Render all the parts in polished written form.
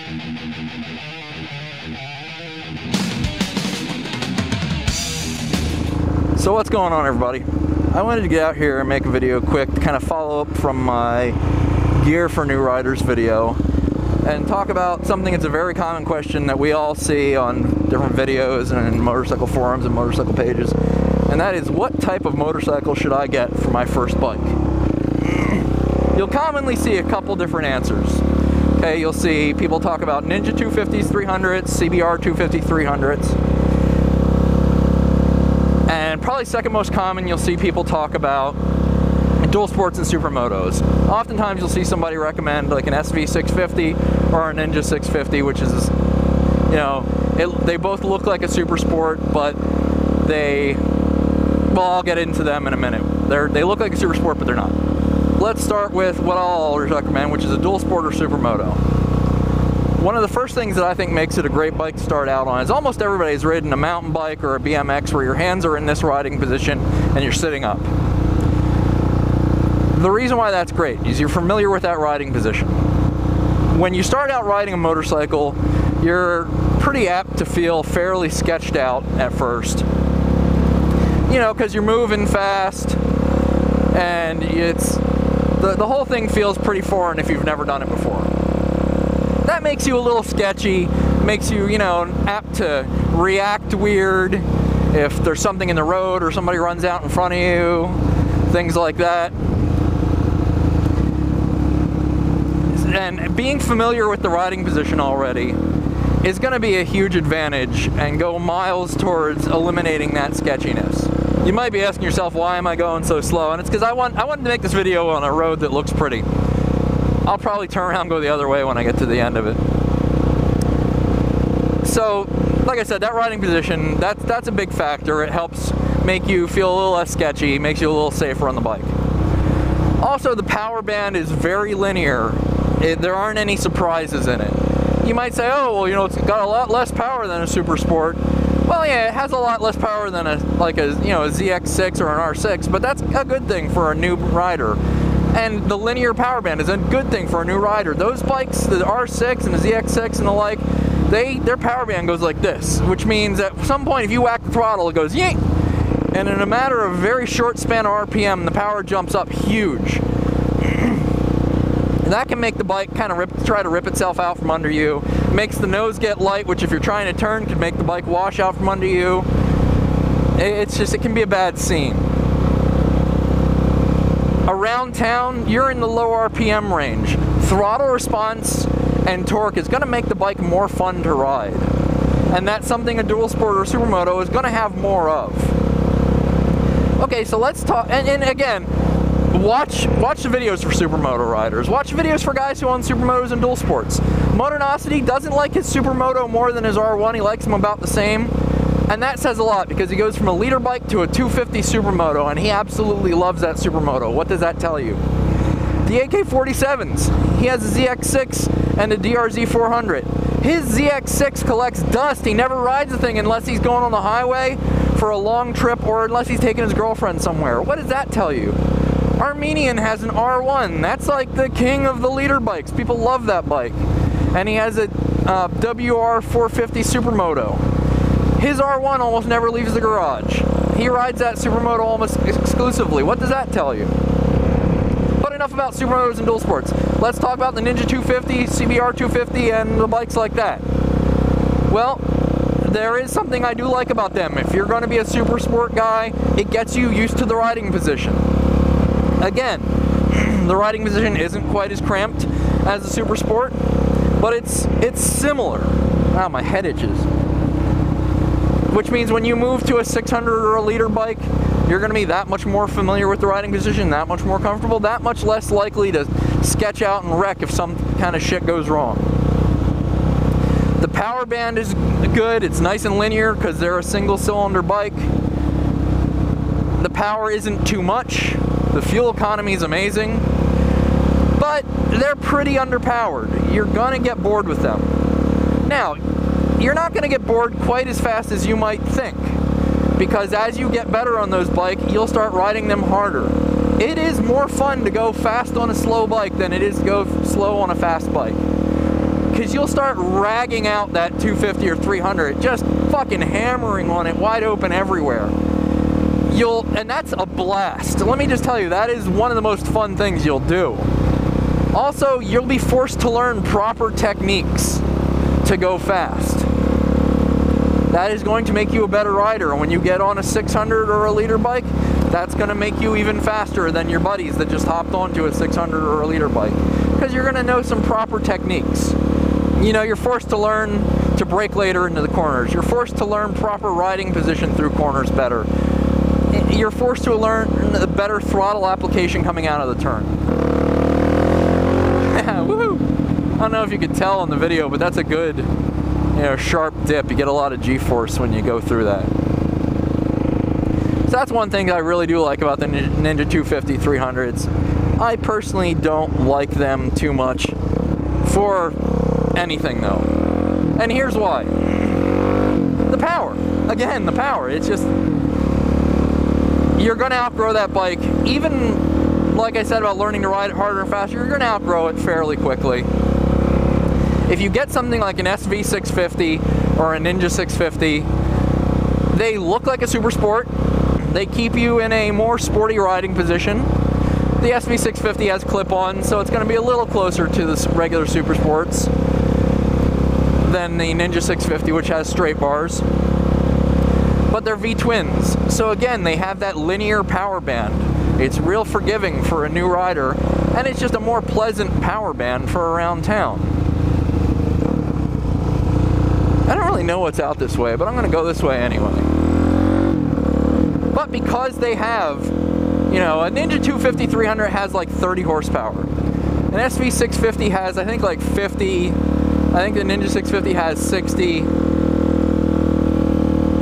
So what's going on, everybody? I wanted to get out here and make a video quick to kind of follow up from my gear for new riders video and talk about something that's a very common question that we all see on different videos and in motorcycle forums and motorcycle pages, and that is, what type of motorcycle should I get for my first bike? You'll commonly see a couple different answers. Okay, you'll see people talk about Ninja 250s 300s, CBR 250 300s. And probably second most common, you'll see people talk about dual sports and supermotos. Oftentimes you'll see somebody recommend like an SV 650 or a Ninja 650, which is, you know, they both look like a super sport, but well, I'll get into them in a minute. They look like a super sport, but they're not. Let's start with what I'll always recommend, which is a dual sport or supermoto. One of the first things that I think makes it a great bike to start out on is almost everybody's ridden a mountain bike or a BMX where your hands are in this riding position and you're sitting up. The reason why that's great is you're familiar with that riding position. When you start out riding a motorcycle, you're pretty apt to feel fairly sketched out at first. You know, because you're moving fast and the whole thing feels pretty foreign if you've never done it before. That makes you a little sketchy, makes you, you know, apt to react weird if there's something in the road or somebody runs out in front of you, things like that. And being familiar with the riding position already is going to be a huge advantage and go miles towards eliminating that sketchiness. You might be asking yourself, why am I going so slow? And it's because I wanted to make this video on a road that looks pretty. I'll probably turn around and go the other way when I get to the end of it. So, like I said, that riding position, that's a big factor. It helps make you feel a little less sketchy, makes you a little safer on the bike. Also, the power band is very linear. There aren't any surprises in it. You might say, oh, well, you know, it's got a lot less power than a super sport. Well, yeah, it has a lot less power than a ZX6 or an R6, but that's a good thing for a new rider. And the linear power band is a good thing for a new rider. Those bikes, the R6 and the ZX6 and the like, their power band goes like this, which means at some point if you whack the throttle, it goes yank. And in a matter of a very short span of RPM, the power jumps up huge. And that can make the bike kind of try to rip itself out from under you. Makes the nose get light, which if you're trying to turn, could make the bike wash out from under you. It can be a bad scene. Around town, you're in the low RPM range. Throttle response and torque is going to make the bike more fun to ride. And that's something a dual sport or supermoto is going to have more of. Okay, so let's talk, and again, watch the videos for supermoto riders. Watch videos for guys who own supermotos and dual sports. Motonosity doesn't like his supermoto more than his R1. He likes them about the same. And that says a lot because he goes from a leader bike to a 250 supermoto, and he absolutely loves that supermoto. What does that tell you? The AK-47s, he has a ZX6 and a DRZ 400. His ZX6 collects dust. He never rides the thing unless he's going on the highway for a long trip or unless he's taking his girlfriend somewhere. What does that tell you? Armenian has an R1. That's like the king of the leader bikes. People love that bike. And he has a WR 450 supermoto. His R1 almost never leaves the garage. He rides that supermoto almost exclusively. What does that tell you? But enough about supermotos and dual sports. Let's talk about the Ninja 250, CBR 250, and the bikes like that. Well, there is something I do like about them. If you're going to be a super sport guy, it gets you used to the riding position. Again, the riding position isn't quite as cramped as a super sport, but it's similar. Wow, my head itches. Which means when you move to a 600 or a leader bike, you're going to be that much more familiar with the riding position, that much more comfortable, that much less likely to sketch out and wreck if some kind of shit goes wrong. The power band is good. It's nice and linear because they're a single cylinder bike. The power isn't too much. The fuel economy is amazing. But they're pretty underpowered. You're going to get bored with them. Now, you're not going to get bored quite as fast as you might think, because as you get better on those bikes, you'll start riding them harder. It is more fun to go fast on a slow bike than it is to go slow on a fast bike. because you'll start ragging out that 250 or 300, just fucking hammering on it wide open everywhere. And that's a blast. Let me just tell you, that is one of the most fun things you'll do. Also, you'll be forced to learn proper techniques to go fast. That is going to make you a better rider. And when you get on a 600 or a liter bike, that's going to make you even faster than your buddies that just hopped onto a 600 or a liter bike. Because you're going to know some proper techniques. You know, you're forced to learn to brake later into the corners. You're forced to learn proper riding position through corners better. You're forced to learn a better throttle application coming out of the turn. Woohoo! I don't know if you could tell in the video, but that's a good, sharp dip. You get a lot of G-force when you go through that. So that's one thing I really do like about the Ninja 250 300s. I personally don't like them too much for anything though. And here's why. The power. Again, the power. It's just, you're going to outgrow that bike. Even, like I said about learning to ride it harder and faster, you're going to outgrow it fairly quickly. If you get something like an SV650 or a Ninja 650, they look like a super sport. They keep you in a more sporty riding position. The SV650 has clip-on, so it's going to be a little closer to the regular super sports than the Ninja 650, which has straight bars. But they're V-twins, so again, they have that linear power band. It's real forgiving for a new rider, and it's just a more pleasant power band for around town. I don't really know what's out this way, but I'm going to go this way anyway. But because they have, a Ninja 250 300 has like 30 horsepower. An SV650 has, I think, like 50. I think the Ninja 650 has 60.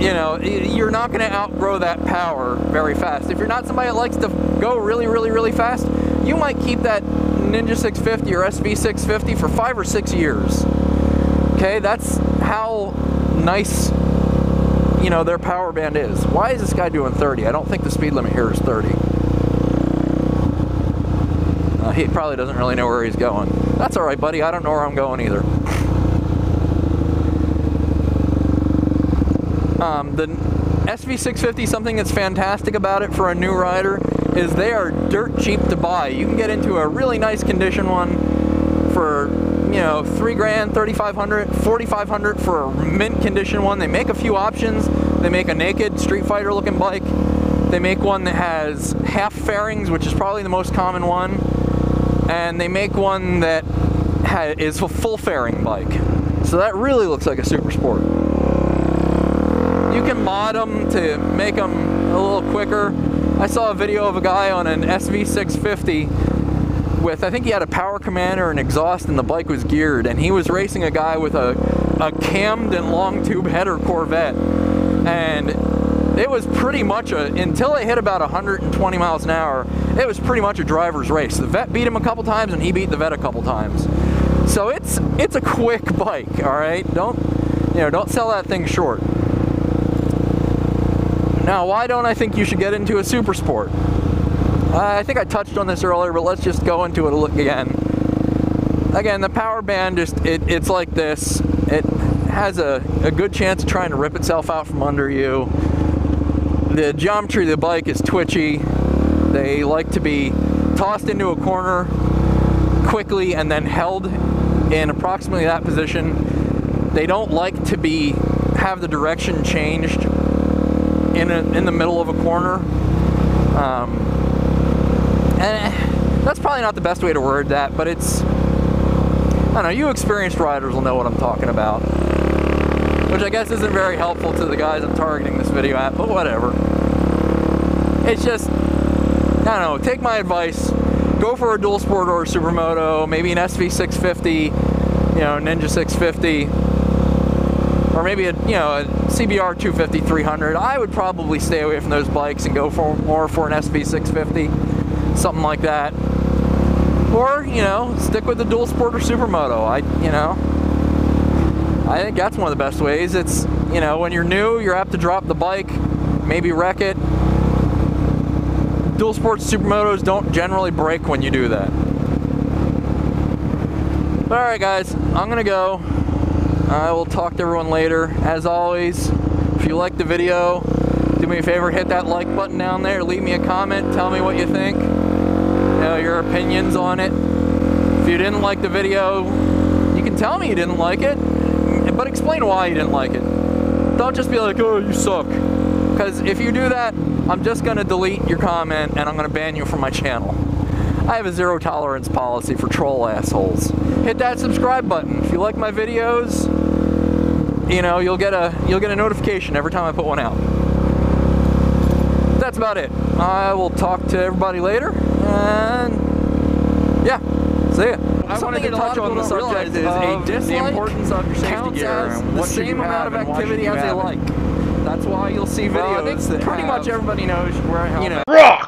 You're not going to outgrow that power very fast. If you're not somebody that likes to go really, really, really fast, you might keep that Ninja 650 or SV650 for 5 or 6 years. Okay, that's how nice, their power band is. Why is this guy doing 30? I don't think the speed limit here is 30. He probably doesn't really know where he's going. That's all right, buddy. I don't know where I'm going either. The SV650, something that's fantastic about it for a new rider is they are dirt cheap to buy. You can get into a really nice condition one for, $3 grand, $3,500, $4,500 for a mint condition one. They make a few options. They make a naked Street Fighter looking bike. They make one that has half fairings, which is probably the most common one. And they make one that is a full fairing bike. So that really looks like a super sport. You can mod them to make them a little quicker. I saw a video of a guy on an SV650 with, I think he had a power commander and exhaust, and the bike was geared, and he was racing a guy with a cammed and long tube header Corvette. And it was pretty much until it hit about 120 miles an hour, it was pretty much a driver's race. The Vet beat him a couple times, and he beat the Vet a couple times. So it's a quick bike, all right? Don't sell that thing short. Now, why don't I think you should get into a super sport? I think I touched on this earlier, but let's just go into it again. Again, the power band, it's like this. It has a good chance of trying to rip itself out from under you. The geometry of the bike is twitchy. They like to be tossed into a corner quickly and then held in approximately that position. They don't like to have the direction changed in the middle of a corner. And that's probably not the best way to word that, but it's, I don't know, you experienced riders will know what I'm talking about. Which I guess isn't very helpful to the guys I'm targeting this video at, but whatever. It's just, I don't know, take my advice, go for a dual sport or a supermoto, maybe an SV650, Ninja 650, or maybe a CBR 250 300. I would probably stay away from those bikes and go more for an SV650, something like that. Or, stick with the dual sport or supermoto. I think that's one of the best ways. It's, when you're new, you're apt to drop the bike, maybe wreck it. Dual sports supermotos don't generally break when you do that. But alright guys, I'm gonna go. I will talk to everyone later. As always, if you liked the video, do me a favor, hit that like button down there, leave me a comment, tell me what you think, your opinions on it. If you didn't like the video, you can tell me you didn't like it, but explain why you didn't like it. Don't just be like, oh, you suck. Because if you do that, I'm just going to delete your comment and I'm going to ban you from my channel. I have a zero tolerance policy for troll assholes. Hit that subscribe button. If you like my videos, you know, you'll get a notification every time I put one out. That's about it. I will talk to everybody later, and yeah, see ya. I wanted to touch on the subject is a dislike the importance of your safety gear and the same amount of activity as a like. That's why you'll see videos. Well, I think pretty much everybody knows where, you know. Rhok!